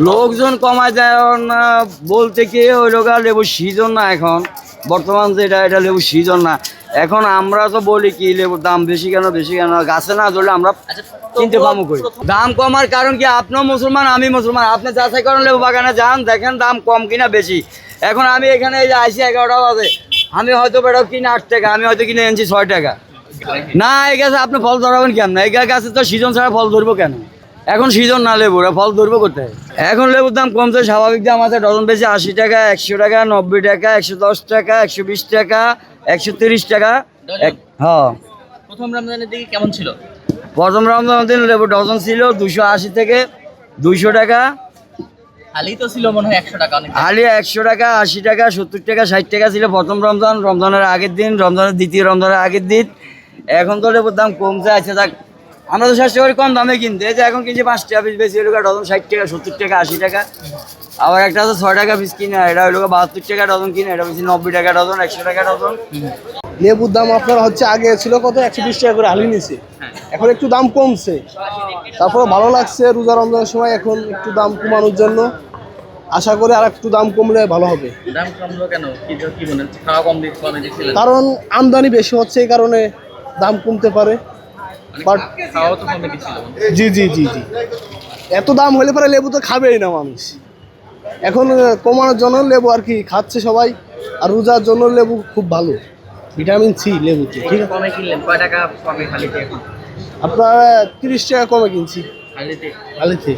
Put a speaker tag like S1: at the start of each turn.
S1: লোকজন কমায় যায় না বলতে কি ওই লোক লেবু সিজন না এখন বর্তমান যেটা এটা লেবু সিজন না এখন আমরা তো বলি কি লেবুর দাম বেশি কেন গাছে না ধরলে আমরা কিনতে কম করি দাম কমার কারণ কি আপনিও মুসলমান আমি মুসলমান আপনি যাচাই করেন লেবু বাগানে যান দেখেন দাম কম কিনা বেশি এখন আমি এখানে এই যে আইসি 11টা বাজে আমি হয়তো বেড়াও কিনে 8 টাকা আমি হয়তো কিনে এনেছি 6 টাকা না এই গাছে আপনি ফল ধরাবেন কেন এই গাছে তো সিজন ছাড়া ফল ধরবো কেন এখন সিজন না লেবুর ফল ধরবো কোথায় এখন লেবুর দাম কমছে স্বাভাবিক দাম আছে ডজন বেশি 80 টাকা 100 টাকা 90 টাকা 110 টাকা 120 টাকা 130 টাকা হ্যাঁ
S2: প্রথম রমজানের দিকে কেমন ছিল
S1: প্রথম রমজানের দিন লেবু ডজন ছিল 280 থেকে 200 টাকা
S2: হালি তো ছিল মনে হয় 100 টাকা অনেক
S1: হালি 100 টাকা 80 টাকা 70 টাকা 60 টাকা ছিল প্রথম রমজানের আগের দিন রমজানের দ্বিতীয় রমজানের আগের দিন এখন তো লেবুর দাম কমছে আছে যাক আমরা তো চেষ্টা করি কম দামে কিনতে এই যে এখন কিনছি 5 টাকা পিস বেশি হলো ডজন 60 টাকা 70 টাকা 80 টাকা আবার একটা আছে 6 টাকা পিস কিনে এটা হলো 72 টাকা ডজন কিনে এটা বেশি 90 টাকা ডজন 100 টাকা ডজন
S3: লেবুর দাম আপনার হচ্ছে আগে ছিল কত 120 টাকা করে হালি নিছে এখন একটু দাম কমছে তারপরে ভালো লাগছে রোজা রমজানের সময় এখন একটু দাম কমানোর জন্য আশা করি আর একটু দাম কমলে ভালো হবে
S2: দাম কমলো কেন কি মনে হচ্ছে খাওয়া কম দিচ্ছিল
S3: কারণ আমদানি বেশি হচ্ছে এই কারণে দাম কমতে পারে বাট
S2: খাওয়া তো কমে দিচ্ছিল
S3: জি জি জি জি এত দাম হলে পরে লেবু তো খাবেই না মানুষ এখন কমানোর জন্য লেবু আর কি খাচ্ছে সবাই আর রোজার জন্য লেবু খুব ভালো ভিটামিন সি লেবুতে ঠিক আছে
S2: কমে কিনলেন কয় টাকা কমে হালিতে এখন
S3: আপনার 30 টাকা কমে কিনছি
S2: হালিতে
S3: হালিতে